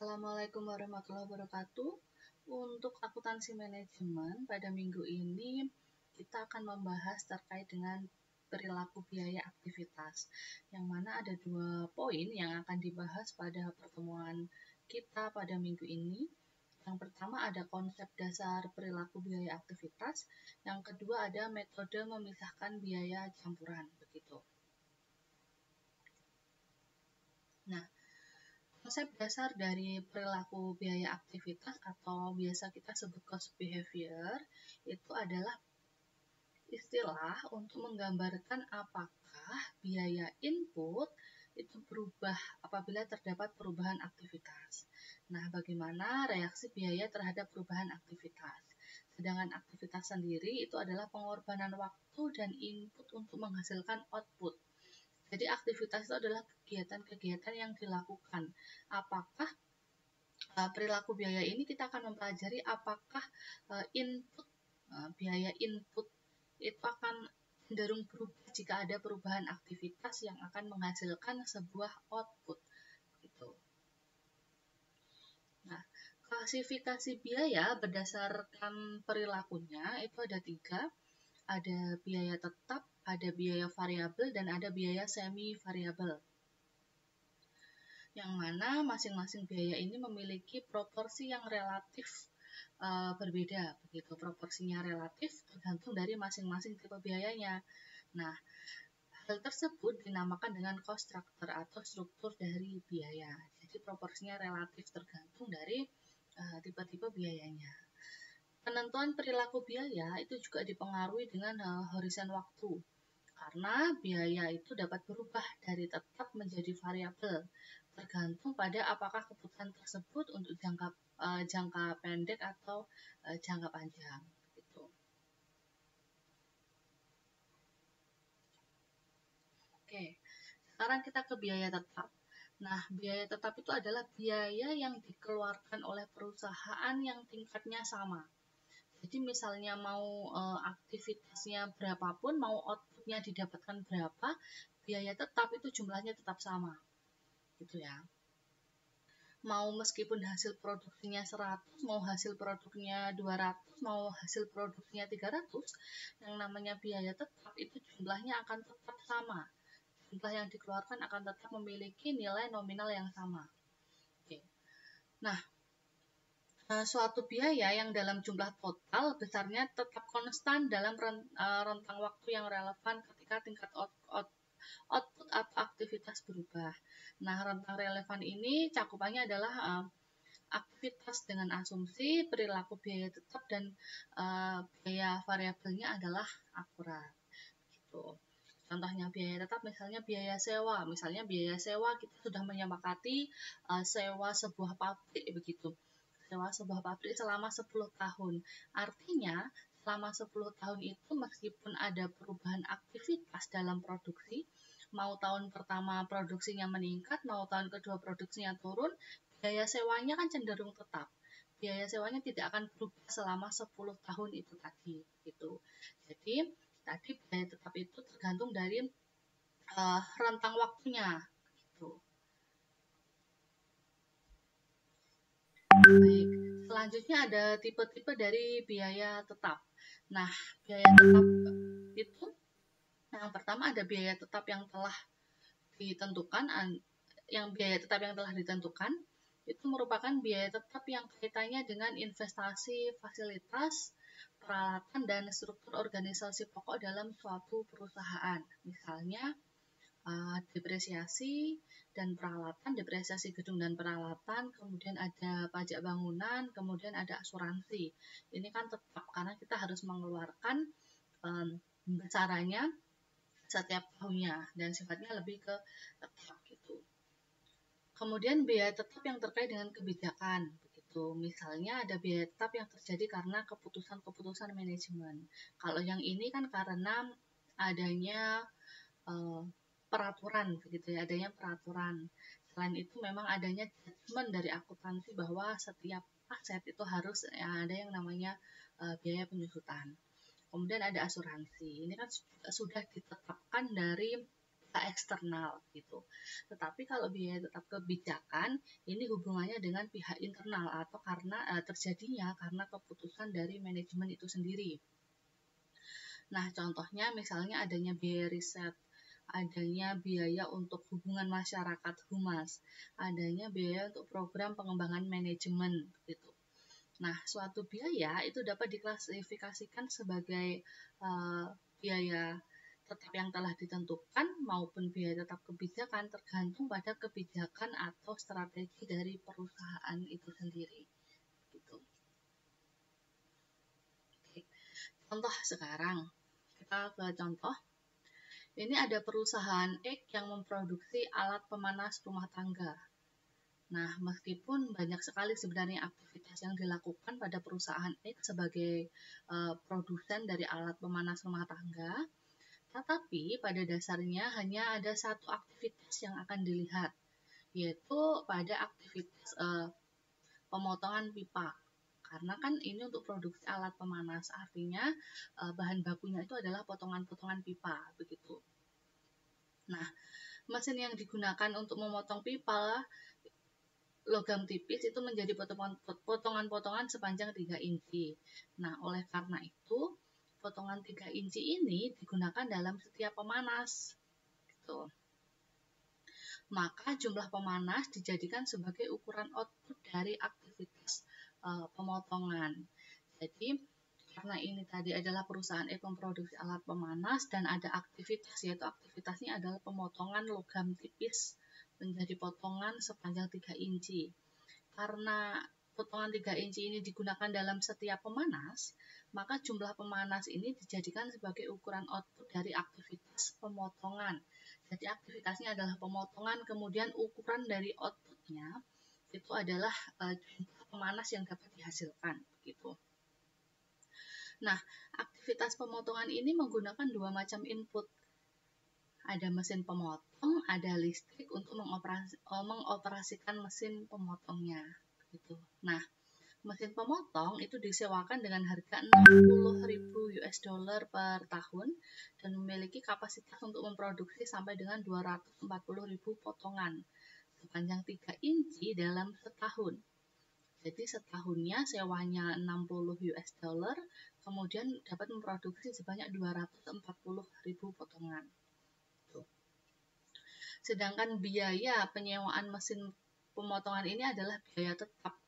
Assalamualaikum warahmatullahi wabarakatuh. Untuk akuntansi manajemen pada minggu ini kita akan membahas terkait dengan perilaku biaya aktivitas, yang mana ada 2 poin yang akan dibahas pada pertemuan kita pada minggu ini. Yang pertama ada konsep dasar perilaku biaya aktivitas, yang kedua ada metode memisahkan biaya campuran, begitu. Nah, konsep dasar dari perilaku biaya aktivitas atau biasa kita sebut cost behavior itu adalah istilah untuk menggambarkan apakah biaya input itu berubah apabila terdapat perubahan aktivitas. Nah, bagaimana reaksi biaya terhadap perubahan aktivitas? Sedangkan aktivitas sendiri itu adalah pengorbanan waktu dan input untuk menghasilkan output. Jadi aktivitas itu adalah kegiatan-kegiatan yang dilakukan. Apakah perilaku biaya ini kita akan mempelajari apakah biaya input itu akan cenderung berubah jika ada perubahan aktivitas yang akan menghasilkan sebuah output. Gitu. Nah, klasifikasi biaya berdasarkan perilakunya itu ada 3. Ada biaya tetap, ada biaya variabel, dan ada biaya semi variabel. Yang mana masing-masing biaya ini memiliki proporsi yang relatif berbeda, begitu. Proporsinya relatif tergantung dari masing-masing tipe biayanya. Nah, hal tersebut dinamakan dengan cost structure atau struktur dari biaya. Jadi proporsinya relatif tergantung dari tipe-tipe biayanya. Penentuan perilaku biaya itu juga dipengaruhi dengan horizon waktu. Karena biaya itu dapat berubah dari tetap menjadi variabel, tergantung pada apakah kebutuhan tersebut untuk jangka pendek atau jangka panjang. Gitu. Oke, sekarang kita ke biaya tetap. Nah, biaya tetap itu adalah biaya yang dikeluarkan oleh perusahaan yang tingkatnya sama. Jadi misalnya mau aktivitasnya berapapun, mau outputnya didapatkan berapa, biaya tetap itu jumlahnya tetap sama. Gitu ya. Mau meskipun hasil produksinya 100, mau hasil produknya 200, mau hasil produksinya 300, yang namanya biaya tetap itu jumlahnya akan tetap sama. Jumlah yang dikeluarkan akan tetap memiliki nilai nominal yang sama. Oke. Nah, suatu biaya yang dalam jumlah total besarnya tetap konstan dalam rentang waktu yang relevan ketika tingkat output atau aktivitas berubah. Nah, rentang relevan ini cakupannya adalah aktivitas dengan asumsi, perilaku biaya tetap, dan biaya variabelnya adalah akurat. Gitu. Contohnya biaya tetap misalnya biaya sewa. Misalnya biaya sewa kita sudah menyepakati sewa sebuah pabrik begitu. Sewa sebuah pabrik selama 10 tahun. Artinya, selama 10 tahun itu meskipun ada perubahan aktivitas dalam produksi, mau tahun pertama produksinya meningkat, mau tahun kedua produksinya turun, biaya sewanya kan cenderung tetap. Biaya sewanya tidak akan berubah selama 10 tahun itu tadi. Gitu. Jadi, tadi biaya tetap itu tergantung dari rentang waktunya. Gitu. Baik, selanjutnya ada tipe-tipe dari biaya tetap. Nah, biaya tetap itu yang pertama ada biaya tetap yang telah ditentukan, itu merupakan biaya tetap yang kaitannya dengan investasi, fasilitas, peralatan, dan struktur organisasi pokok dalam suatu perusahaan. Misalnya, depresiasi dan peralatan, depresiasi gedung dan peralatan, kemudian ada pajak bangunan, kemudian ada asuransi. Ini kan tetap karena kita harus mengeluarkan besarannya setiap tahunnya dan sifatnya lebih ke tetap gitu. Kemudian biaya tetap yang terkait dengan kebijakan begitu. Misalnya ada biaya tetap yang terjadi karena keputusan-keputusan manajemen. Kalau yang ini kan karena adanya peraturan begitu ya, adanya peraturan. Selain itu memang adanya judgement dari akuntansi bahwa setiap aset itu harus ada yang namanya biaya penyusutan. Kemudian ada asuransi. Ini kan sudah ditetapkan dari pihak eksternal gitu. Tetapi kalau biaya tetap kebijakan ini hubungannya dengan pihak internal atau terjadinya karena keputusan dari manajemen itu sendiri. Nah, contohnya misalnya adanya biaya riset, adanya biaya untuk hubungan masyarakat humas, adanya biaya untuk program pengembangan manajemen gitu. Nah, suatu biaya itu dapat diklasifikasikan sebagai biaya tetap yang telah ditentukan maupun biaya tetap kebijakan tergantung pada kebijakan atau strategi dari perusahaan itu sendiri. Gitu. Oke. Contoh sekarang, kita ke contoh. Ini ada perusahaan X yang memproduksi alat pemanas rumah tangga. Nah, meskipun banyak sekali sebenarnya aktivitas yang dilakukan pada perusahaan X sebagai produsen dari alat pemanas rumah tangga, tetapi pada dasarnya hanya ada satu aktivitas yang akan dilihat, yaitu pada aktivitas pemotongan pipa. Karena kan ini untuk produksi alat pemanas, artinya bahan bakunya itu adalah potongan-potongan pipa, begitu. Nah, mesin yang digunakan untuk memotong pipa logam tipis itu menjadi potongan-potongan sepanjang 3 inci. Nah, oleh karena itu, potongan 3 inci ini digunakan dalam setiap pemanas. Gitu. Maka jumlah pemanas dijadikan sebagai ukuran output dari aktivitas pemotongan. Jadi, karena ini tadi adalah perusahaan memproduksi alat pemanas dan ada aktivitas, yaitu aktivitasnya adalah pemotongan logam tipis menjadi potongan sepanjang 3 inci. Karena potongan 3 inci ini digunakan dalam setiap pemanas, maka jumlah pemanas ini dijadikan sebagai ukuran output dari aktivitas pemotongan. Jadi aktivitasnya adalah pemotongan, kemudian ukuran dari outputnya itu adalah jumlah pemanas yang dapat dihasilkan. Gitu. Nah, aktivitas pemotongan ini menggunakan dua macam input. Ada mesin pemotong, ada listrik untuk mengoperasikan mesin pemotongnya. Gitu. Nah, mesin pemotong itu disewakan dengan harga 60.000 US dollar per tahun dan memiliki kapasitas untuk memproduksi sampai dengan 240.000 potongan sepanjang 3 inci dalam setahun. Jadi setahunnya sewanya 60 US dollar, kemudian dapat memproduksi sebanyak 240.000 potongan. Tuh. Sedangkan biaya penyewaan mesin pemotongan ini adalah biaya tetap.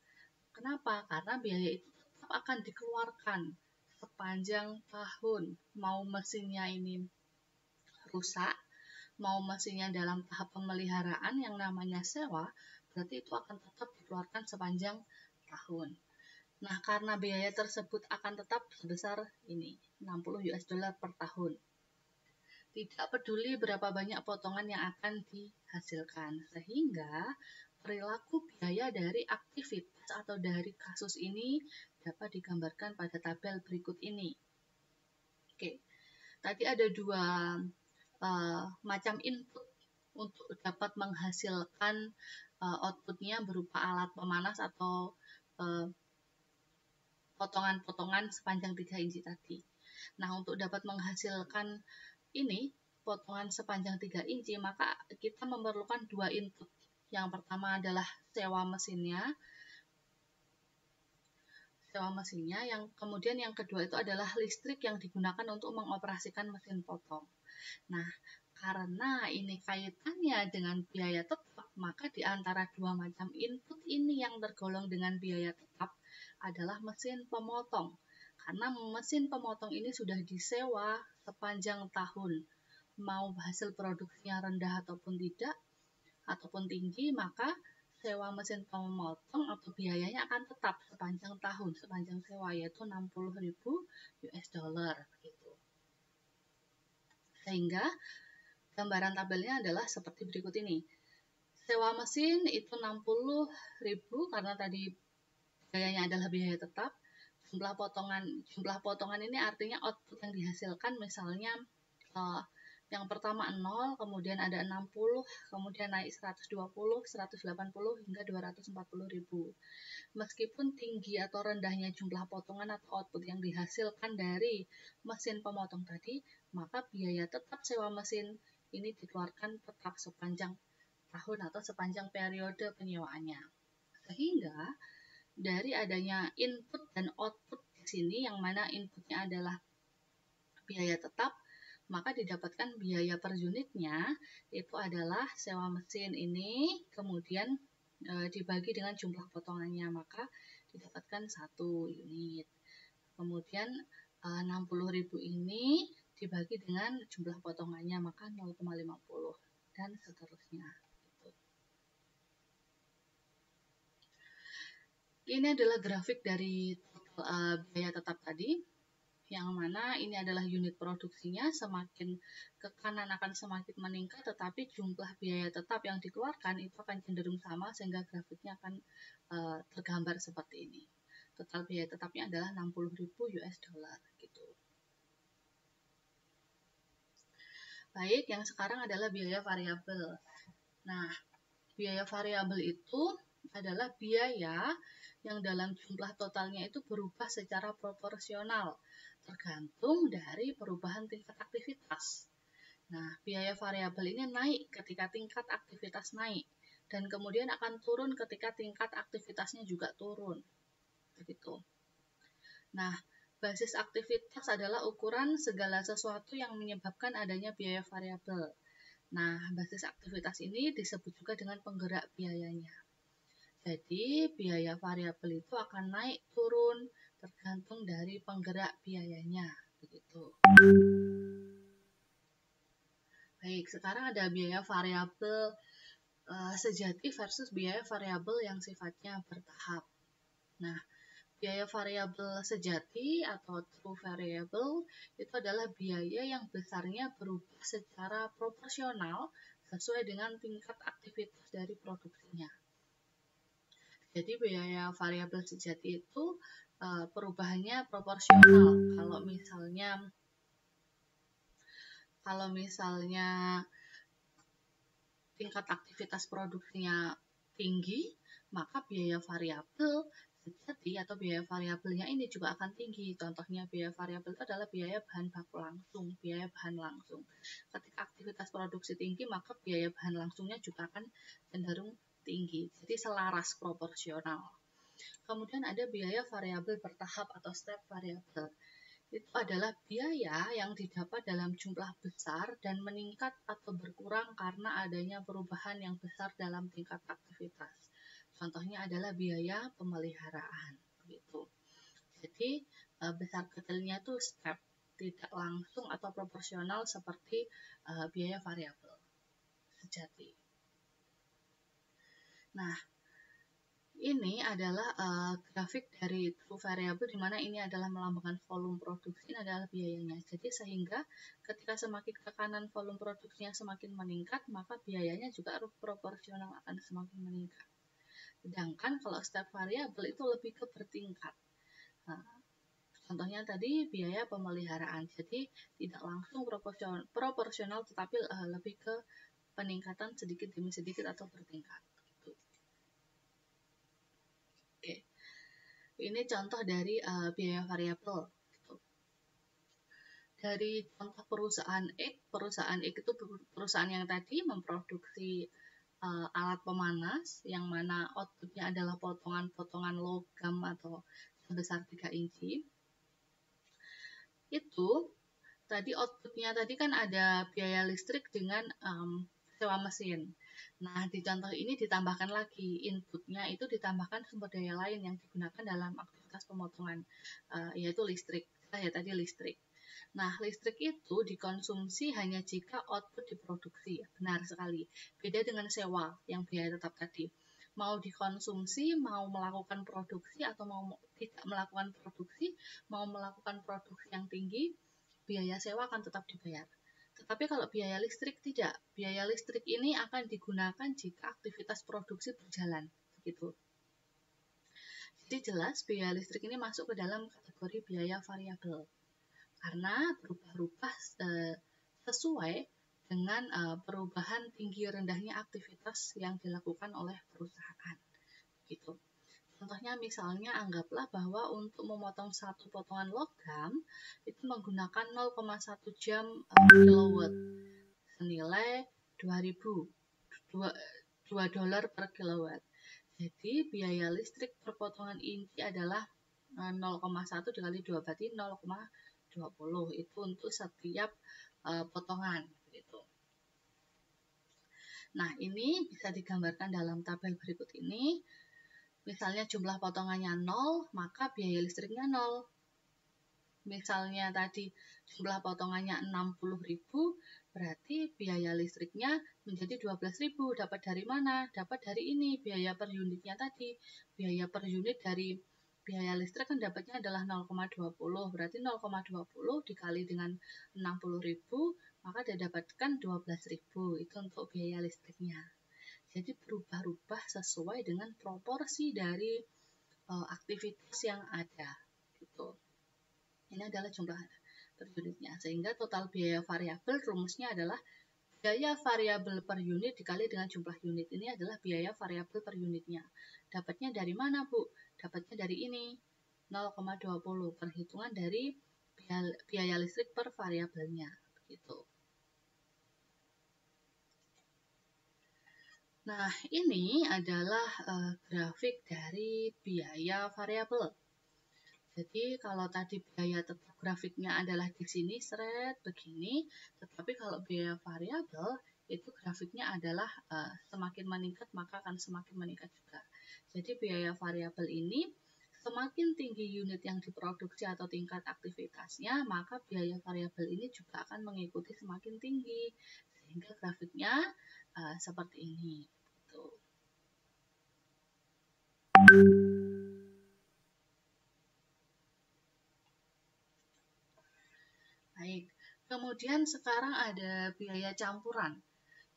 Kenapa? Karena biaya itu tetap akan dikeluarkan sepanjang tahun. Mau mesinnya ini rusak, mau mesinnya dalam tahap pemeliharaan yang namanya sewa, berarti itu akan tetap dikeluarkan sepanjang tahun. Nah, karena biaya tersebut akan tetap sebesar ini, 60 US dollar per tahun. Tidak peduli berapa banyak potongan yang akan dihasilkan, sehingga perilaku biaya dari aktivitas atau dari kasus ini dapat digambarkan pada tabel berikut ini. Oke, tadi ada dua macam input untuk dapat menghasilkan outputnya berupa alat pemanas atau potongan-potongan sepanjang 3 inci tadi. Nah, untuk dapat menghasilkan ini potongan sepanjang 3 inci, maka kita memerlukan dua input. Yang pertama adalah sewa mesinnya, yang kemudian yang kedua itu adalah listrik yang digunakan untuk mengoperasikan mesin potong. Nah, karena ini kaitannya dengan biaya tetap, maka di antara dua macam input ini yang tergolong dengan biaya tetap adalah mesin pemotong. Karena mesin pemotong ini sudah disewa sepanjang tahun. Mau hasil produksinya rendah ataupun tidak, ataupun tinggi, maka sewa mesin pemotong atau biayanya akan tetap sepanjang tahun, sepanjang sewa, yaitu 60.000 US dollar. Gitu. Sehingga gambaran tabelnya adalah seperti berikut ini. Sewa mesin itu 60.000 karena tadi biayanya adalah biaya tetap. Jumlah potongan ini artinya output yang dihasilkan, misalnya yang pertama 0, kemudian ada 60, kemudian naik 120, 180 hingga 240.000. Meskipun tinggi atau rendahnya jumlah potongan atau output yang dihasilkan dari mesin pemotong tadi, maka biaya tetap sewa mesin ini dikeluarkan tetap sepanjang tahun atau sepanjang periode penyewaannya. Sehingga dari adanya input dan output di sini, yang mana inputnya adalah biaya tetap, maka didapatkan biaya per unitnya itu adalah sewa mesin ini, kemudian dibagi dengan jumlah potongannya, maka didapatkan 1 unit. Kemudian 60.000 ini dibagi dengan jumlah potongannya, maka 0,50 dan seterusnya. Ini adalah grafik dari biaya tetap tadi, yang mana ini adalah unit produksinya. Semakin ke kanan akan semakin meningkat, tetapi jumlah biaya tetap yang dikeluarkan itu akan cenderung sama, sehingga grafiknya akan tergambar seperti ini. Total biaya tetapnya adalah 60.000 US dollar gitu. Baik, yang sekarang adalah biaya variabel. Nah, biaya variabel itu adalah biaya yang dalam jumlah totalnya itu berubah secara proporsional, tergantung dari perubahan tingkat aktivitas. Nah, biaya variabel ini naik ketika tingkat aktivitas naik, dan kemudian akan turun ketika tingkat aktivitasnya juga turun. Begitu. Nah, basis aktivitas adalah ukuran segala sesuatu yang menyebabkan adanya biaya variabel. Nah, basis aktivitas ini disebut juga dengan penggerak biayanya. Jadi, biaya variabel itu akan naik turun tergantung dari penggerak biayanya. Begitu. Baik, sekarang ada biaya variabel sejati versus biaya variabel yang sifatnya bertahap. Nah, biaya variabel sejati atau true variable itu adalah biaya yang besarnya berubah secara proporsional sesuai dengan tingkat aktivitas dari produksinya. Jadi biaya variabel sejati itu perubahannya proporsional. Kalau misalnya tingkat aktivitas produksinya tinggi, maka biaya variabel sejati atau biaya variabelnya ini juga akan tinggi. Contohnya biaya variabel itu adalah biaya bahan baku langsung, biaya bahan langsung. Ketika aktivitas produksi tinggi, maka biaya bahan langsungnya juga akan cenderung tinggi. Jadi selaras proporsional. Kemudian ada biaya variabel bertahap atau step variable. Itu adalah biaya yang didapat dalam jumlah besar dan meningkat atau berkurang karena adanya perubahan yang besar dalam tingkat aktivitas. Contohnya adalah biaya pemeliharaan. Begitu. Jadi besar kecilnya itu step, tidak langsung atau proporsional seperti biaya variabel sejati. Nah, ini adalah grafik dari true variable, di mana ini adalah melambangkan volume produksi, ini adalah biayanya. Jadi sehingga ketika semakin ke kanan volume produksinya semakin meningkat, maka biayanya juga proporsional akan semakin meningkat. Sedangkan kalau step variable itu lebih ke bertingkat. Nah, contohnya tadi biaya pemeliharaan, jadi tidak langsung proporsional tetapi lebih ke peningkatan sedikit demi sedikit atau bertingkat. Ini contoh dari biaya variabel. Dari contoh perusahaan X itu perusahaan yang tadi memproduksi alat pemanas yang mana outputnya adalah potongan-potongan logam atau sebesar 3 inci. Itu tadi outputnya tadi kan ada biaya listrik dengan sewa mesin. Nah, di contoh ini ditambahkan lagi inputnya, itu ditambahkan sumber daya lain yang digunakan dalam aktivitas pemotongan, yaitu listrik. Tadi listrik. Nah, listrik itu dikonsumsi hanya jika output diproduksi. Benar sekali. Beda dengan sewa yang biaya tetap tadi. Mau dikonsumsi, mau melakukan produksi, atau mau tidak melakukan produksi, mau melakukan produksi yang tinggi, biaya sewa akan tetap dibayar. Tetapi kalau biaya listrik tidak. Biaya listrik ini akan digunakan jika aktivitas produksi berjalan. Begitu. Jadi jelas biaya listrik ini masuk ke dalam kategori biaya variabel. Karena berubah-ubah sesuai dengan perubahan tinggi rendahnya aktivitas yang dilakukan oleh perusahaan. Gitu. Contohnya misalnya anggaplah bahwa untuk memotong satu potongan logam itu menggunakan 0,1 jam kilowatt. senilai $2 per kilowatt. Jadi biaya listrik per potongan inti adalah 0,1 dikali 2 berarti 0,20 itu untuk setiap potongan gitu. Nah, ini bisa digambarkan dalam tabel berikut ini. Misalnya jumlah potongannya 0, maka biaya listriknya 0. Misalnya tadi jumlah potongannya 60.000, berarti biaya listriknya menjadi 12.000. Dapat dari mana? Dapat dari ini, biaya per unitnya tadi. Biaya per unit dari biaya listrik kan dapatnya adalah 0,20. Berarti 0,20 dikali dengan 60.000, maka didapatkan 12.000. Itu untuk biaya listriknya. Jadi berubah-ubah sesuai dengan proporsi dari aktivitas yang ada. Gitu. Ini adalah jumlah per unitnya. Sehingga total biaya variabel rumusnya adalah biaya variabel per unit dikali dengan jumlah unit. Ini adalah biaya variabel per unitnya. Dapatnya dari mana, Bu? Dapatnya dari ini. 0,20. Perhitungan dari biaya listrik per variabelnya. Begitu. Nah, ini adalah grafik dari biaya variabel. Jadi kalau tadi biaya tetap grafiknya adalah di sini seret begini, tetapi kalau biaya variabel itu grafiknya adalah semakin meningkat maka akan semakin meningkat juga. Jadi biaya variabel ini semakin tinggi unit yang diproduksi atau tingkat aktivitasnya, maka biaya variabel ini juga akan mengikuti semakin tinggi. Sehingga grafiknya seperti ini. Gitu. Baik, kemudian sekarang ada biaya campuran.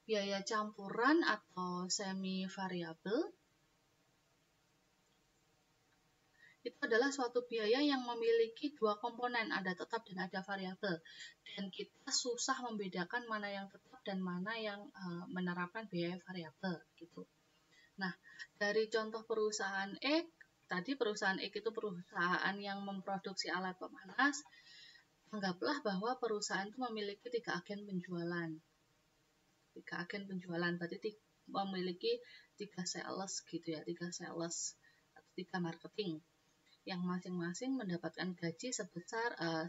Biaya campuran atau semi variabel itu adalah suatu biaya yang memiliki dua komponen, ada tetap dan ada variabel. Dan kita susah membedakan mana yang tetap dan mana yang menerapkan biaya variabel gitu. Nah, dari contoh perusahaan X, tadi perusahaan X itu perusahaan yang memproduksi alat pemanas. Anggaplah bahwa perusahaan itu memiliki 3 agen penjualan. 3 agen penjualan berarti memiliki 3 sales gitu ya, 3 sales atau 3 marketing yang masing-masing mendapatkan gaji sebesar $10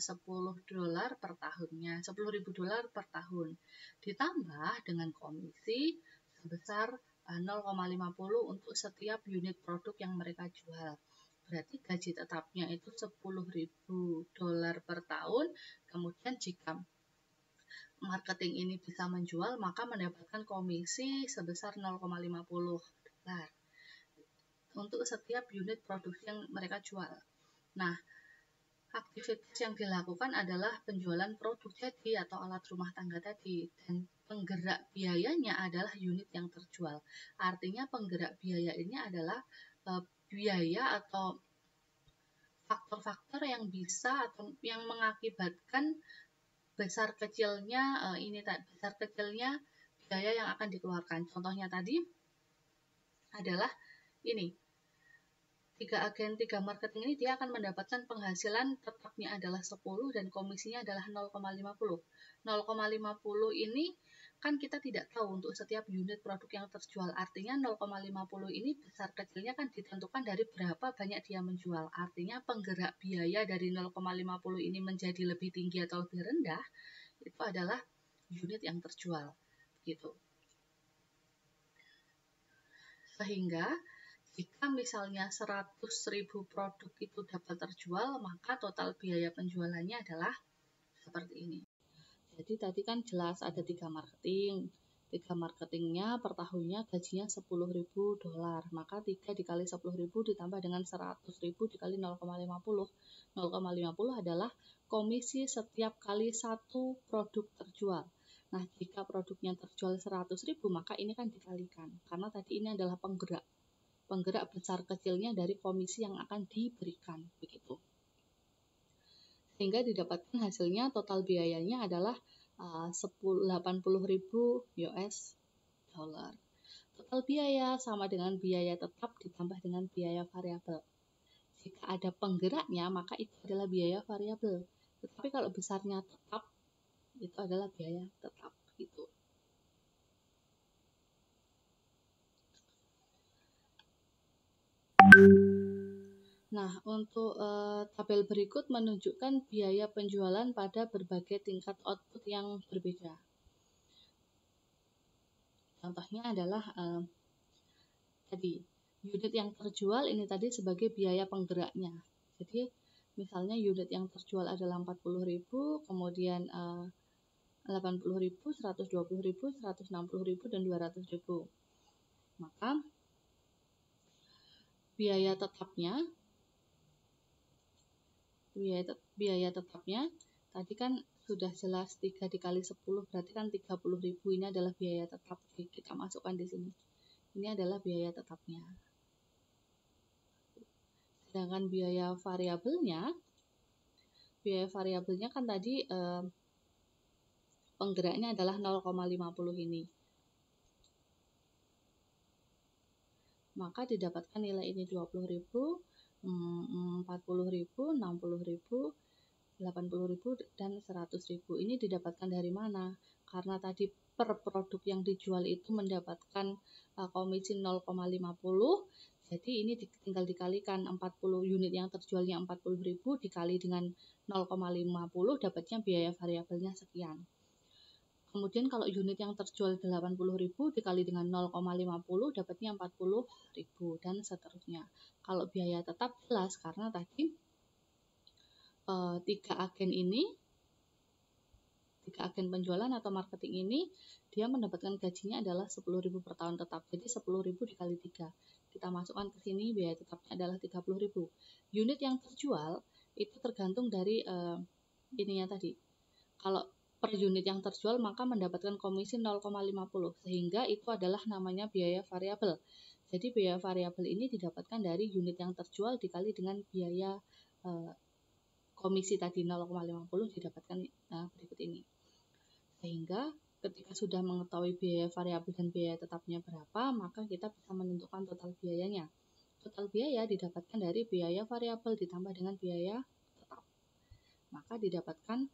per tahunnya, $10.000 per tahun, ditambah dengan komisi sebesar 0,50 untuk setiap unit produk yang mereka jual. Berarti gaji tetapnya itu $10.000 per tahun. Kemudian jika marketing ini bisa menjual, maka mendapatkan komisi sebesar $0,50 untuk setiap unit produksi yang mereka jual. Nah, aktivitas yang dilakukan adalah penjualan produk jadi atau alat rumah tangga tadi, dan penggerak biayanya adalah unit yang terjual. Artinya penggerak biaya ini adalah biaya atau faktor-faktor yang bisa atau yang mengakibatkan besar kecilnya biaya yang akan dikeluarkan. Contohnya tadi adalah ini. 3 agen 3 marketing ini dia akan mendapatkan penghasilan tetapnya adalah 10 dan komisinya adalah 0,50. 0,50 ini kan kita tidak tahu untuk setiap unit produk yang terjual. Artinya 0,50 ini besar kecilnya kan ditentukan dari berapa banyak dia menjual. Artinya penggerak biaya dari 0,50 ini menjadi lebih tinggi atau lebih rendah itu adalah unit yang terjual. Gitu. Sehingga jika misalnya 100.000 produk itu dapat terjual, maka total biaya penjualannya adalah seperti ini. Jadi tadi kan jelas ada 3 marketing. 3 marketingnya per tahunnya gajinya $10.000. Maka 3 dikali 10.000 ditambah dengan 100.000 dikali 0,50. 0,50 adalah komisi setiap kali satu produk terjual. Nah, jika produknya terjual 100.000, maka ini kan dikalikan. Karena tadi ini adalah penggerak besar kecilnya dari komisi yang akan diberikan, begitu. Sehingga didapatkan hasilnya total biayanya adalah 80.000 US dollar. Total biaya sama dengan biaya tetap ditambah dengan biaya variabel. Jika ada penggeraknya, maka itu adalah biaya variabel. Tetapi kalau besarnya tetap, itu adalah biaya tetap, gitu. Nah, untuk tabel berikut menunjukkan biaya penjualan pada berbagai tingkat output yang berbeda. Contohnya adalah tadi unit yang terjual ini tadi sebagai biaya penggeraknya. Jadi misalnya unit yang terjual adalah 40.000, kemudian 80.000, 120.000, 160.000 dan 200.000. Maka biaya tetapnya tadi kan sudah jelas 3 dikali 10 berarti kan 30.000, ini adalah biaya tetap. Kita masukkan di sini. Ini adalah biaya tetapnya. Sedangkan biaya variabelnya kan tadi penggeraknya adalah 0,50 ini. Maka didapatkan nilai ini 20.000, 40.000, 60.000, 80.000 dan 100.000. Ini didapatkan dari mana? Karena tadi per produk yang dijual itu mendapatkan komisi 0,50. Jadi ini tinggal dikalikan 40 unit yang terjualnya 40.000 dikali dengan 0,50 dapatnya biaya variabelnya sekian. Kemudian kalau unit yang terjual 80.000 dikali dengan 0,50 dapatnya 40.000 dan seterusnya. Kalau biaya tetap jelas karena tadi 3 agen penjualan atau marketing ini dia mendapatkan gajinya adalah 10.000 per tahun tetap. Jadi 10.000 dikali 3. Kita masukkan ke sini biaya tetapnya adalah 30.000. Unit yang terjual itu tergantung dari ininya tadi. Kalau per unit yang terjual maka mendapatkan komisi 0,50 sehingga itu adalah namanya biaya variabel. Jadi biaya variabel ini didapatkan dari unit yang terjual dikali dengan biaya komisi tadi 0,50 didapatkan berikut ini. Sehingga ketika sudah mengetahui biaya variabel dan biaya tetapnya berapa, maka kita bisa menentukan total biayanya. Total biaya didapatkan dari biaya variabel ditambah dengan biaya tetap. Maka didapatkan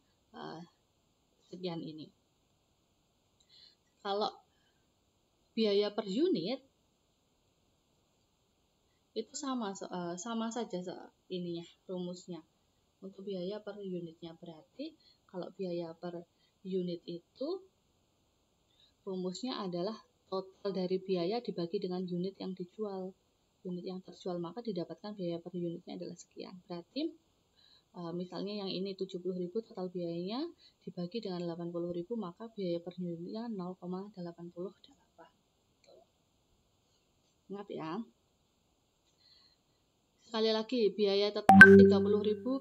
sekian ini. Kalau biaya per unit itu sama saja ininya rumusnya. Untuk biaya per unitnya berarti kalau biaya per unit itu rumusnya adalah total dari biaya dibagi dengan unit yang dijual. Unit yang terjual maka didapatkan biaya per unitnya adalah sekian. Berarti misalnya yang ini 70.000 total biayanya dibagi dengan 80.000 maka biaya per unitnya 0,88. Ingat ya. Sekali lagi biaya tetap 30.000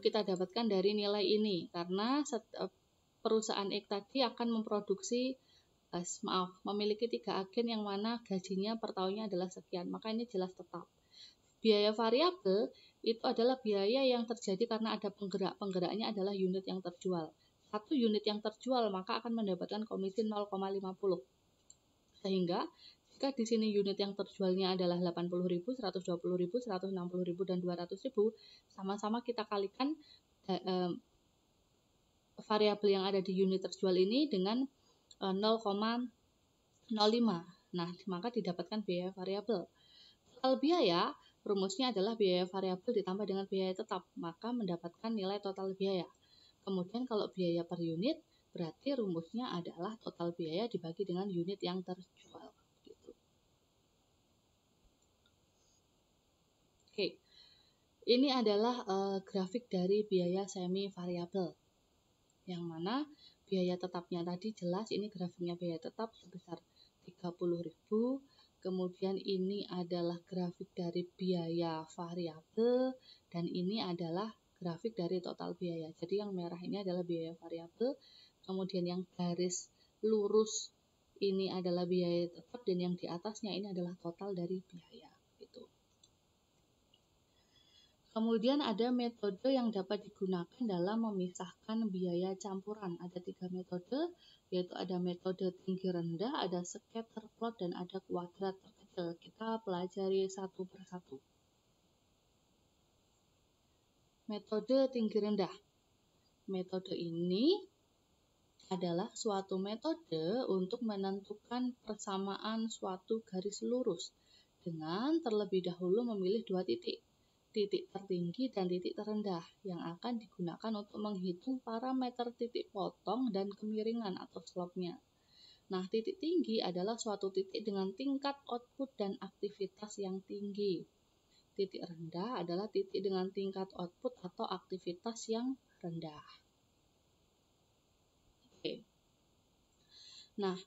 kita dapatkan dari nilai ini karena perusahaan X tadi akan memproduksi memiliki 3 agen yang mana gajinya per tahunnya adalah sekian, maka ini jelas tetap. Biaya variabel itu adalah biaya yang terjadi karena ada penggeraknya adalah unit yang terjual. Satu unit yang terjual maka akan mendapatkan komisi 0,50. Sehingga jika di sini unit yang terjualnya adalah 80.000, 120.000, 160.000 dan 200.000, sama-sama kita kalikan variabel yang ada di unit terjual ini dengan 0,05. Nah, maka didapatkan biaya variabel. Total biaya rumusnya adalah biaya variabel ditambah dengan biaya tetap, maka mendapatkan nilai total biaya. Kemudian kalau biaya per unit berarti rumusnya adalah total biaya dibagi dengan unit yang terjual. Gitu. Oke, ini adalah grafik dari biaya semi variabel. Yang mana biaya tetapnya tadi jelas, ini grafiknya biaya tetap sebesar 30.000. Kemudian ini adalah grafik dari biaya variabel dan ini adalah grafik dari total biaya. Jadi yang merah ini adalah biaya variabel, kemudian yang garis lurus ini adalah biaya tetap dan yang di atasnya ini adalah total dari biaya. Gitu. Kemudian ada metode yang dapat digunakan dalam memisahkan biaya campuran. Ada 3 metode, yaitu ada metode tinggi rendah, ada scatter plot, dan ada kuadrat terkecil. Kita pelajari satu persatu. Metode tinggi rendah. Metode ini adalah suatu metode untuk menentukan persamaan suatu garis lurus dengan terlebih dahulu memilih 2 titik. titik tertinggi dan titik terendah yang akan digunakan untuk menghitung parameter titik potong dan kemiringan atau slope-nya. Nah, titik tinggi adalah suatu titik dengan tingkat output dan aktivitas yang tinggi. Titik rendah adalah titik dengan tingkat output atau aktivitas yang rendah. Oke. Nah,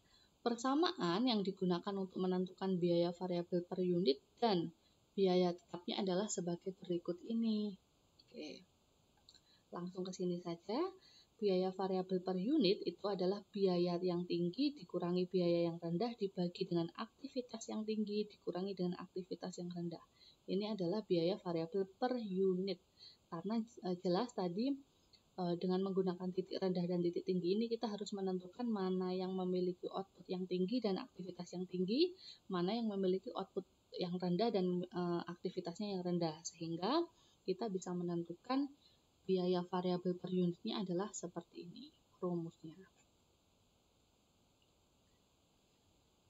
persamaan yang digunakan untuk menentukan biaya variabel per unit dan biaya tetapnya adalah sebagai berikut ini. Oke. Langsung ke sini saja. Biaya variabel per unit itu adalah biaya yang tinggi dikurangi biaya yang rendah dibagi dengan aktivitas yang tinggi dikurangi dengan aktivitas yang rendah. Ini adalah biaya variabel per unit. Karena jelas tadi dengan menggunakan titik rendah dan titik tinggi ini kita harus menentukan mana yang memiliki output yang tinggi dan aktivitas yang tinggi, mana yang memiliki output yang rendah dan aktivitasnya yang rendah, sehingga kita bisa menentukan biaya variabel per unitnya adalah seperti ini rumusnya.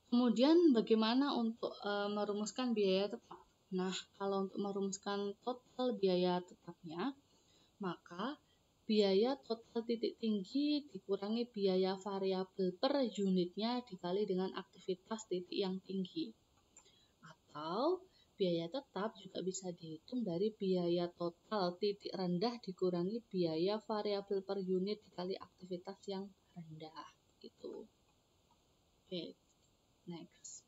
Kemudian bagaimana untuk merumuskan biaya tetap? Nah, kalau untuk merumuskan total biaya tetapnya, maka biaya total titik tinggi dikurangi biaya variabel per unitnya dikali dengan aktivitas titik yang tinggi. Atau biaya tetap juga bisa dihitung dari biaya total titik rendah dikurangi biaya variabel per unit dikali aktivitas yang rendah. Gitu. Oke, next.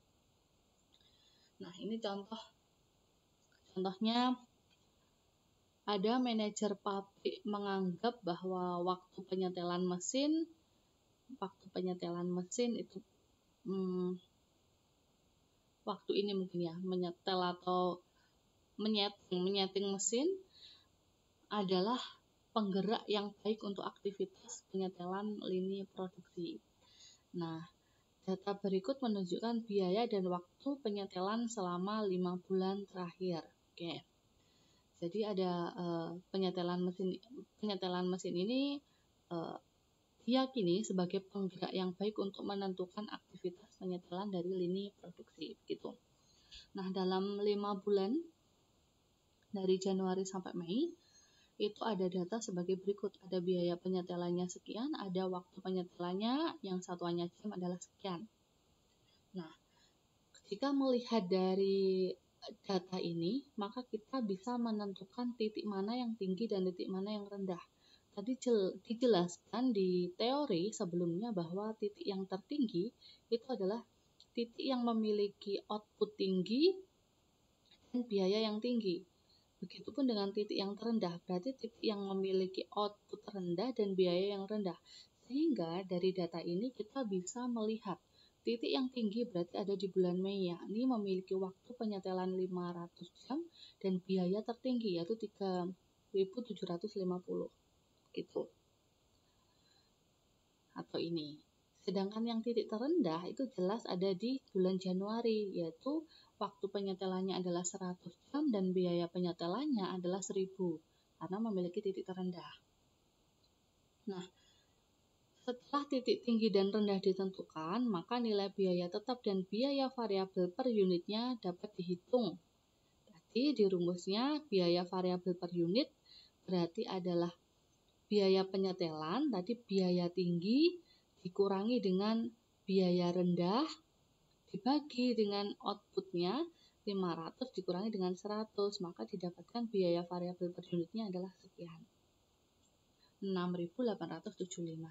Nah, ini contohnya ada manajer pabrik menganggap bahwa waktu penyetelan mesin itu waktu ini mungkin ya menyetel atau menyeting mesin adalah penggerak yang baik untuk aktivitas penyetelan lini produksi. Nah, data berikut menunjukkan biaya dan waktu penyetelan selama 5 bulan terakhir. Oke. Jadi ada penyetelan mesin ini diyakini sebagai penggerak yang baik untuk menentukan aktivitas penyetelan dari lini produksi gitu. Nah, dalam 5 bulan dari Januari sampai Mei itu ada data sebagai berikut. Ada biaya penyetelannya sekian, ada waktu penyetelannya yang satuannya jam adalah sekian. Nah, jika melihat dari data ini, maka kita bisa menentukan titik mana yang tinggi dan titik mana yang rendah. Tadi dijelaskan di teori sebelumnya bahwa titik yang tertinggi itu adalah titik yang memiliki output tinggi dan biaya yang tinggi. Begitupun dengan titik yang terendah, berarti titik yang memiliki output rendah dan biaya yang rendah. Sehingga dari data ini kita bisa melihat titik yang tinggi berarti ada di bulan Mei, yakni memiliki waktu penyetelan 500 jam dan biaya tertinggi yaitu 3.750 gitu. Atau ini. Sedangkan yang titik terendah itu jelas ada di bulan Januari, yaitu waktu penyetelannya adalah 100 jam dan biaya penyetelannya adalah 1.000 karena memiliki titik terendah. Nah, setelah titik tinggi dan rendah ditentukan, maka nilai biaya tetap dan biaya variabel per unitnya dapat dihitung. Berarti di rumusnya biaya variabel per unit berarti adalah biaya penyetelan, tadi biaya tinggi dikurangi dengan biaya rendah dibagi dengan outputnya 500 dikurangi dengan 100, maka didapatkan biaya variabel per unitnya adalah sekian. 6.875.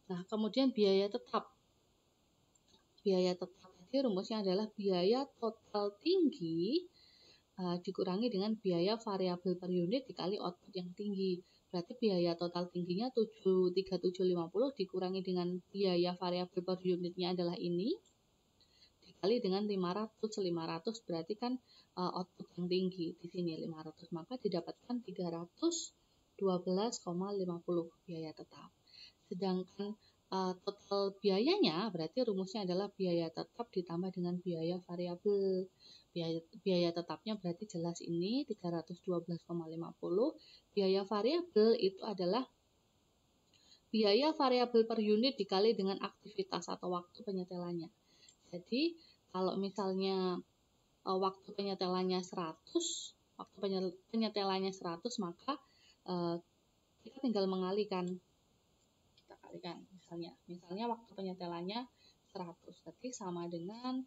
Nah, kemudian biaya tetap. Biaya tetap tadi rumusnya adalah biaya total tinggi dikurangi dengan biaya variabel per unit dikali output yang tinggi. Berarti biaya total tingginya 3.750 dikurangi dengan biaya variabel per unitnya adalah ini dikali dengan 500 berarti kan output yang tinggi di sini 500, maka didapatkan 312,50 biaya tetap. Sedangkan total biayanya berarti rumusnya adalah biaya tetap ditambah dengan biaya variabel. Biaya tetapnya berarti jelas ini 312,50. Biaya variabel itu adalah biaya variabel per unit dikali dengan aktivitas atau waktu penyetelannya. Jadi kalau misalnya waktu penyetelannya 100, waktu penyetelannya 100, maka kita tinggal mengalihkan. Kita kalikan misalnya waktu penyetelannya 100, berarti sama dengan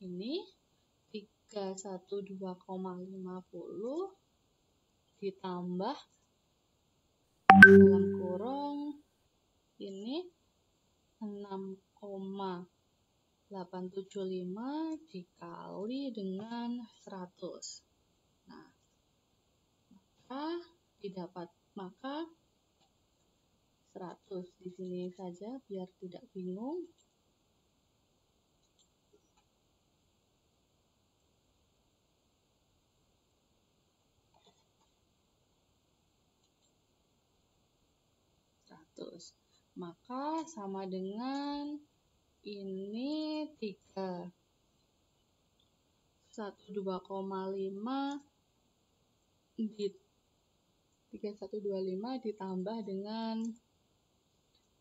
ini 312,50 ditambah dalam kurung ini 6,875 dikali dengan 100. Nah, maka 100 di sini saja biar tidak bingung. Maka sama dengan ini 3125 ditambah dengan,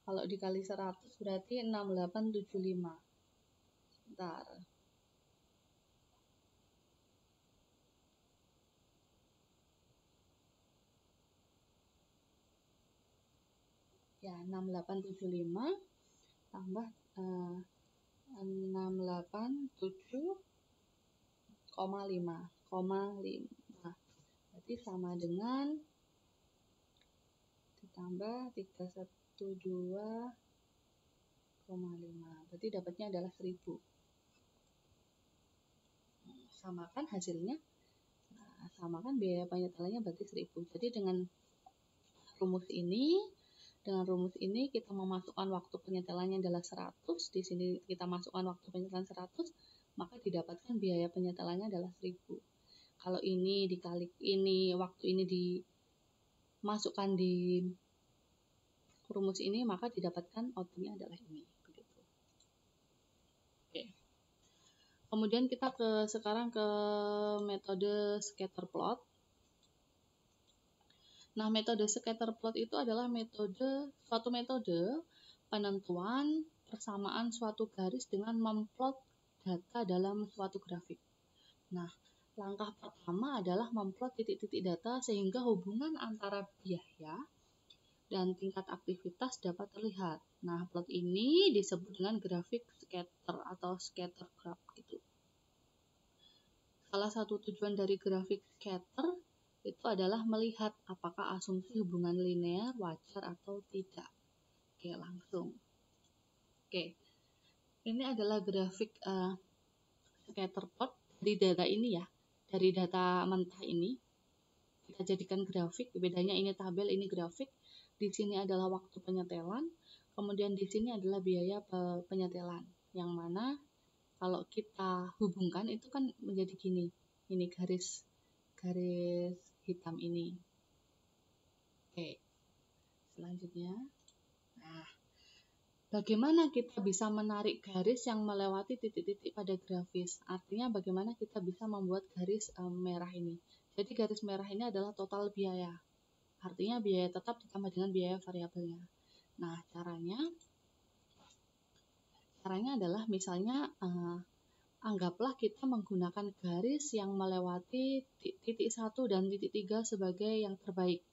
kalau dikali 100 berarti 6875. Bentar. Ya, 6875 tambah 687,5. Berarti sama dengan ditambah 312,5. Berarti dapatnya adalah 1000. Samakan hasilnya. Nah, samakan biaya penyetelannya berarti 1000. Jadi dengan rumus ini kita memasukkan waktu penyetelannya adalah 100. Di sini kita masukkan waktu penyetelan 100, maka didapatkan biaya penyetelannya adalah 1000. Kalau ini dikali waktu ini dimasukkan di rumus ini, maka didapatkan outputnya adalah ini. Begitu. Oke. Kemudian kita sekarang ke metode scatter plot. Nah, metode scatter plot itu adalah suatu metode penentuan persamaan suatu garis dengan memplot data dalam suatu grafik. Nah, langkah pertama adalah memplot titik-titik data sehingga hubungan antara biaya dan tingkat aktivitas dapat terlihat. Nah, plot ini disebut dengan grafik scatter atau scatter graph gitu. Salah satu tujuan dari grafik scatter itu adalah melihat apakah asumsi hubungan linear wajar atau tidak. Oke, langsung. Oke, ini adalah grafik scatter plot dari data ini ya, dari data mentah ini. Kita jadikan grafik, bedanya ini tabel, ini grafik. Di sini adalah waktu penyetelan, kemudian di sini adalah biaya penyetelan. Yang mana kalau kita hubungkan itu kan menjadi gini. Ini garis hitam ini. Oke, selanjutnya. Nah, bagaimana kita bisa menarik garis yang melewati titik-titik pada grafis? Artinya bagaimana kita bisa membuat garis merah ini. Jadi garis merah ini adalah total biaya. Artinya biaya tetap ditambah dengan biaya variabelnya. Nah, caranya adalah misalnya anggaplah kita menggunakan garis yang melewati titik 1 dan titik 3 sebagai yang terbaik.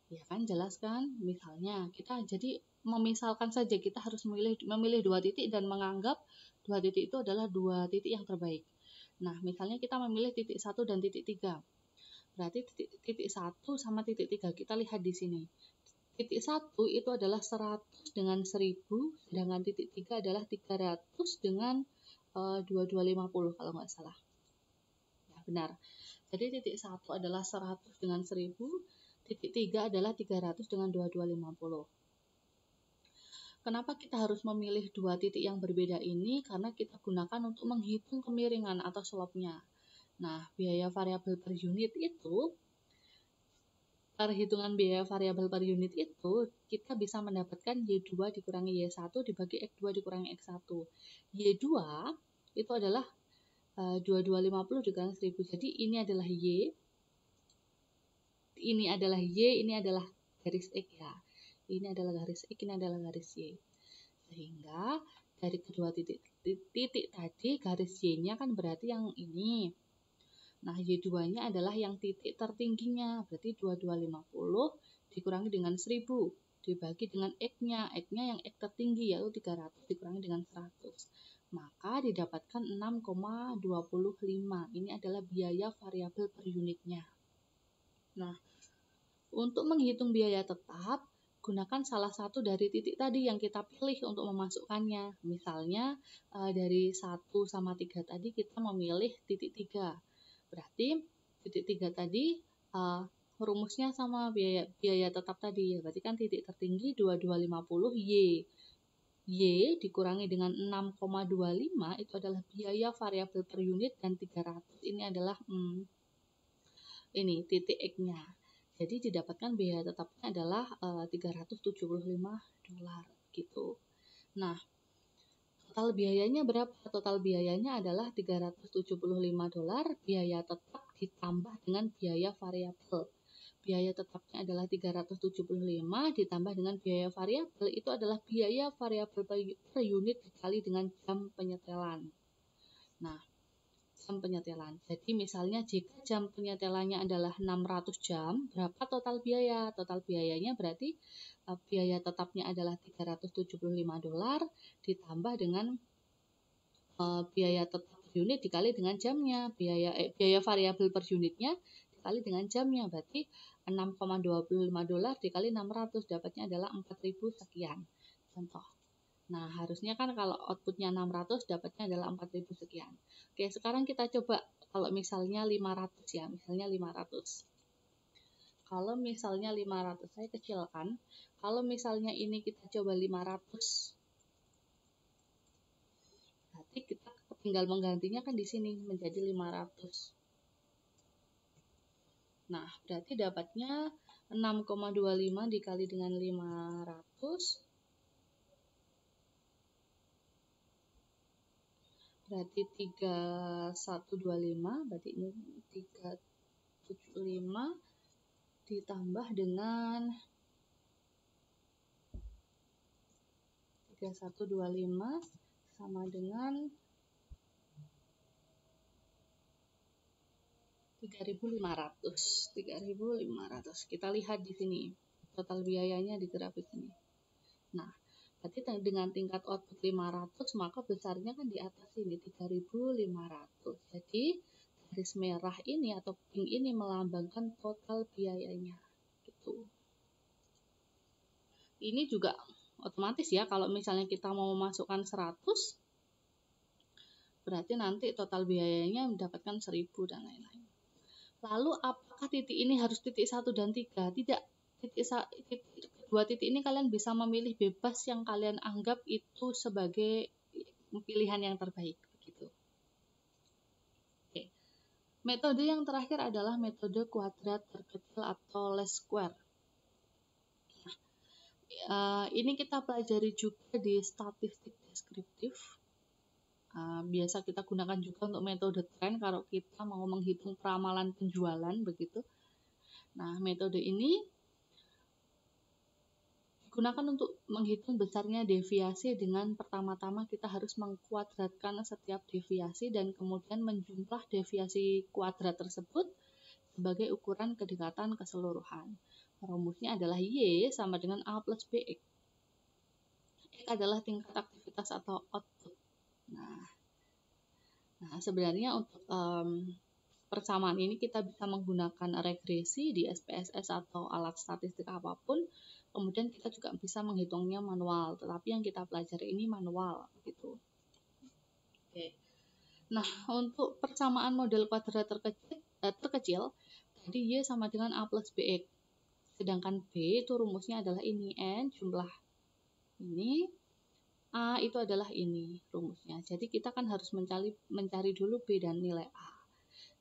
Ya kan, jelas kan? Misalnya kita jadi memisalkan saja, kita harus memilih 2 titik dan menganggap 2 titik itu adalah 2 titik yang terbaik. Nah, misalnya kita memilih titik 1 dan titik 3. Berarti titik 1 sama titik 3 kita lihat di sini. Titik 1 itu adalah 100 dengan 1000, sedangkan titik 3 adalah 300 dengan 2250 kalau nggak salah. Ya, benar. Jadi titik 1 adalah 100 dengan 1000, titik 3 adalah 300 dengan 2250. Kenapa kita harus memilih 2 titik yang berbeda ini? Karena kita gunakan untuk menghitung kemiringan atau slope-nya. Nah, biaya variabel per unit itu, perhitungan biaya variabel per unit itu, kita bisa mendapatkan Y2 dikurangi Y1 dibagi X2 dikurangi X1. Y2 itu adalah 2250 dikurangi 1000. Jadi ini adalah Y, ini adalah Y, ini adalah garis X ya. Ini adalah garis X, ini adalah garis Y. Sehingga dari kedua titik tadi garis Y-nya kan berarti yang ini. Nah, Y2-nya adalah yang titik tertingginya, berarti 2250 dikurangi dengan 1000, dibagi dengan X-nya. X-nya yang X tertinggi yaitu 300 dikurangi dengan 100. Maka didapatkan 6,25. Ini adalah biaya variabel per unitnya. Nah, untuk menghitung biaya tetap, gunakan salah satu dari titik tadi yang kita pilih untuk memasukkannya. Misalnya dari 1 sama 3 tadi kita memilih titik 3. Berarti titik 3 tadi rumusnya sama biaya tetap tadi. Berarti kan titik tertinggi 2250 Y. Y dikurangi dengan 6,25 itu adalah biaya variabel per unit dan 300 ini adalah ini titik X-nya. Jadi didapatkan biaya tetapnya adalah $375 gitu. Nah, total biayanya berapa? Total biayanya adalah $375 biaya tetap ditambah dengan biaya variabel. Biaya tetapnya adalah 375 ditambah dengan biaya variabel itu adalah biaya variabel per unit dikali dengan jam penyetelan. Nah, jam penyetelan. Jadi misalnya jika jam penyetelannya adalah 600 jam, berapa total biaya? Total biayanya berarti biaya tetapnya adalah $375 ditambah dengan biaya tetap per unit dikali dengan jamnya. Biaya variabel per unitnya dikali dengan jamnya. Berarti $6,25 dikali 600 dapatnya adalah 4.000 sekian. Contoh. Nah, harusnya kan kalau outputnya 600 dapatnya adalah 4.000 sekian. Oke, sekarang kita coba kalau misalnya 500 ya, misalnya 500. Kalau misalnya 500, saya kecilkan. Kalau misalnya ini kita coba 500, berarti kita tinggal menggantinya kan di sini menjadi 500. Nah, berarti dapatnya 6,25 dikali dengan 500. Berarti 3125, berarti ini 375 ditambah dengan 3125 sama dengan 3.500. Kita lihat di sini total biayanya di grafik ini. Nah, berarti dengan tingkat output 500 maka besarnya kan di atas ini 3.500. Jadi garis merah ini atau pink ini melambangkan total biayanya gitu. Ini juga otomatis ya, kalau misalnya kita mau memasukkan 100 berarti nanti total biayanya mendapatkan 1.000 dan lain-lain. Lalu apakah titik ini harus titik 1 dan 3? Tidak. Kedua titik ini kalian bisa memilih bebas yang kalian anggap itu sebagai pilihan yang terbaik begitu. Oke. Metode yang terakhir adalah metode kuadrat terkecil atau least square. Ini kita pelajari juga di statistik deskriptif. Biasa kita gunakan juga untuk metode tren kalau kita mau menghitung peramalan penjualan begitu. Nah, metode ini digunakan untuk menghitung besarnya deviasi dengan pertama-tama kita harus mengkuadratkan setiap deviasi dan kemudian menjumlah deviasi kuadrat tersebut sebagai ukuran kedekatan keseluruhan. Rumusnya adalah Y sama dengan A plus BX. X adalah tingkat aktivitas atau output. Nah, sebenarnya untuk persamaan ini kita bisa menggunakan regresi di SPSS atau alat statistik apapun. Kemudian kita juga bisa menghitungnya manual, tetapi yang kita pelajari ini manual gitu. Oke. Nah, untuk persamaan model kuadrat terkecil, tadi Y sama dengan A plus BX. Sedangkan B itu rumusnya adalah ini, N jumlah ini, A itu adalah ini rumusnya. Jadi kita kan harus mencari dulu B dan nilai A.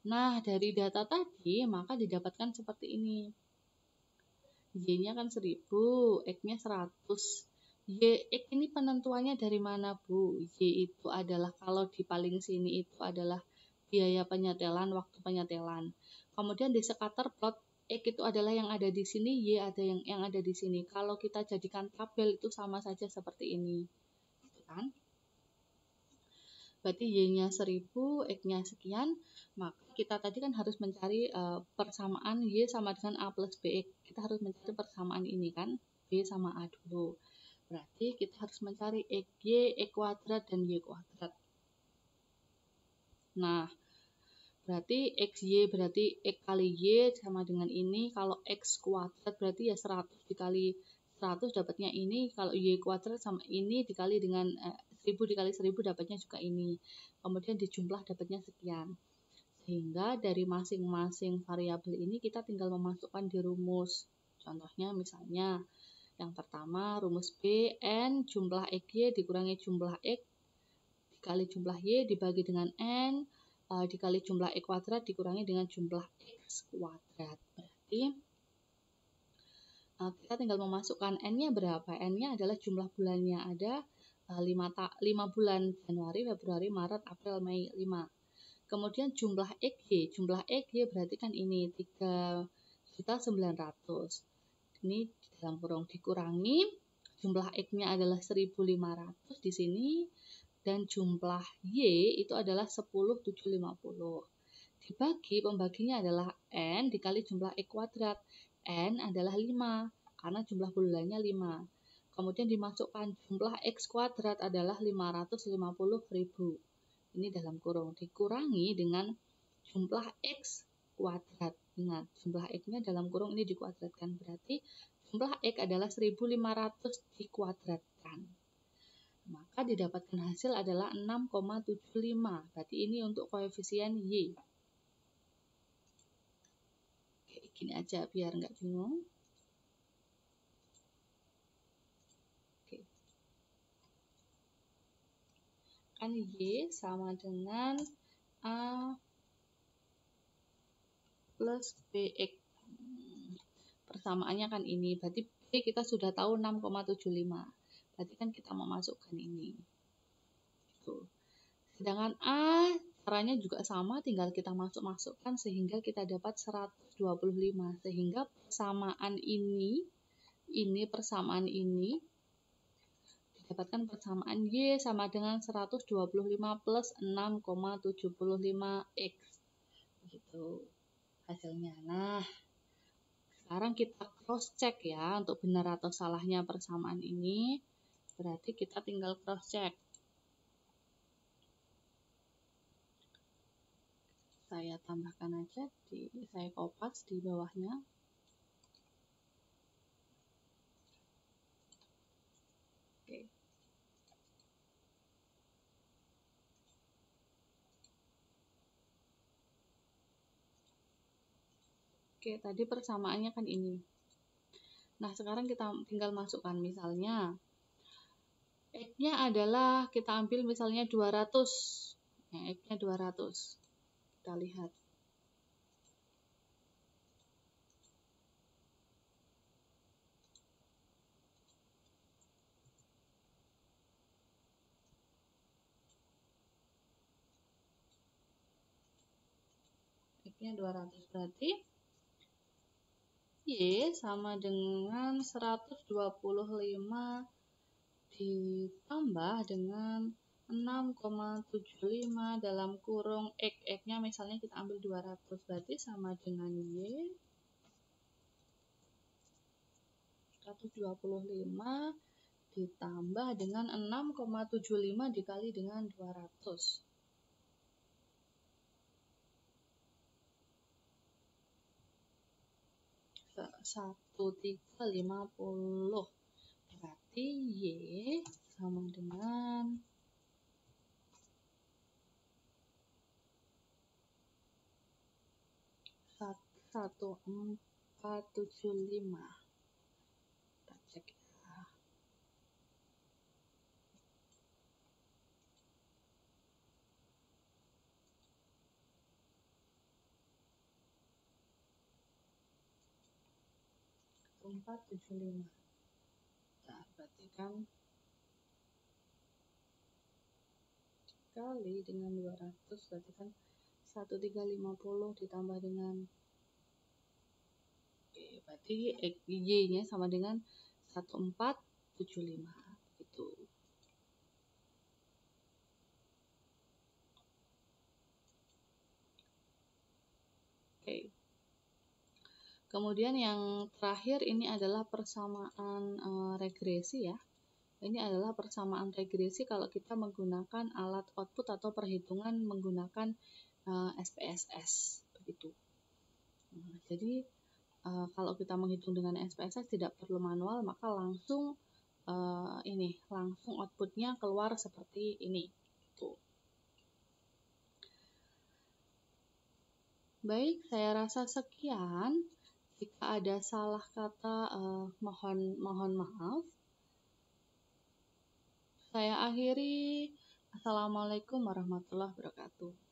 Nah, dari data tadi maka didapatkan seperti ini. Y-nya kan 1000, X-nya 100. X ini penentuannya dari mana, Bu? Y itu adalah kalau di paling sini itu adalah biaya penyetelan, waktu penyetelan. Kemudian di scatter plot, X itu adalah yang ada di sini, Y ada yang ada di sini. Kalau kita jadikan tabel itu sama saja seperti ini. Kan? berarti Y-nya 1000, X-nya sekian, maka kita tadi kan harus mencari persamaan Y sama dengan A plus BX. Kita harus mencari persamaan ini kan, B sama A dulu. Berarti kita harus mencari XY, X kuadrat, dan Y kuadrat. Nah, berarti XY berarti X kali Y sama dengan ini. Kalau X kuadrat berarti ya 100 dikali 100 dapatnya ini. Kalau Y kuadrat sama ini dikali dengan 1000 dikali 1000 dapatnya juga ini. Kemudian dijumlah dapatnya sekian. Sehingga dari masing-masing variabel ini kita tinggal memasukkan di rumus. Contohnya misalnya yang pertama rumus B, N jumlah XY dikurangi jumlah X dikali jumlah Y dibagi dengan N dikali jumlah X kuadrat dikurangi dengan jumlah X kuadrat. Berarti kita tinggal memasukkan N-nya berapa? N-nya adalah jumlah bulannya. Ada 5 bulan, Januari, Februari, Maret, April, Mei, 5. Kemudian jumlah Jumlah XY berarti kan ini 3.900.000. Ini dalam kurung dikurangi, jumlah X-nya adalah 1.500 di sini. Dan jumlah Y itu adalah 10.750. Dibagi, pembaginya adalah N dikali jumlah X kuadrat. N adalah 5, karena jumlah bulannya 5. Kemudian dimasukkan jumlah X kuadrat adalah 550.000. Ini dalam kurung. Dikurangi dengan jumlah X kuadrat. Ingat, jumlah X-nya dalam kurung ini dikuadratkan. Berarti jumlah X adalah 1.500 dikuadratkan. Maka didapatkan hasil adalah 6,75. Berarti ini untuk koefisien Y. Oke, gini aja biar nggak bingung. Oke. Kan Y sama dengan A plus BX. Persamaannya kan ini. Berarti B kita sudah tahu 6,75. Berarti kan kita memasukkan ini. Gitu. Sedangkan A caranya juga sama, tinggal kita masukkan sehingga kita dapat 125. Sehingga persamaan ini persamaan ini didapatkan persamaan Y sama dengan 125 plus 6,75 X. Gitu hasilnya. Nah, sekarang kita cross check ya untuk benar atau salahnya persamaan ini. Berarti kita tinggal cross check. Saya tambahkan aja saya kopas di bawahnya. Oke. Oke, tadi persamaannya kan ini. Nah, sekarang kita tinggal masukkan misalnya X-nya adalah kita ambil misalnya 200. Ya, X-nya 200. Kita lihat. X-nya 200 berarti Y sama dengan 125 ditambah dengan 6,75 dalam kurung X-nya misalnya kita ambil 200 berarti sama dengan Y 125 ditambah dengan 6,75 dikali dengan 200. 1.350. Berarti Y sama dengan 1.475. Kita cek ya. Nah, berarti kan kali dengan 200 berarti kan 1.350 ditambah dengan berarti Y-nya sama dengan 1.475 gitu. Kemudian yang terakhir ini adalah persamaan regresi ya. Ini adalah persamaan regresi kalau kita menggunakan alat output atau perhitungan menggunakan SPSS begitu. Jadi kalau kita menghitung dengan SPSS tidak perlu manual, maka langsung langsung outputnya keluar seperti ini. Tuh. Baik, saya rasa sekian. Jika ada salah kata, mohon maaf. Saya akhiri. Assalamualaikum warahmatullahi wabarakatuh.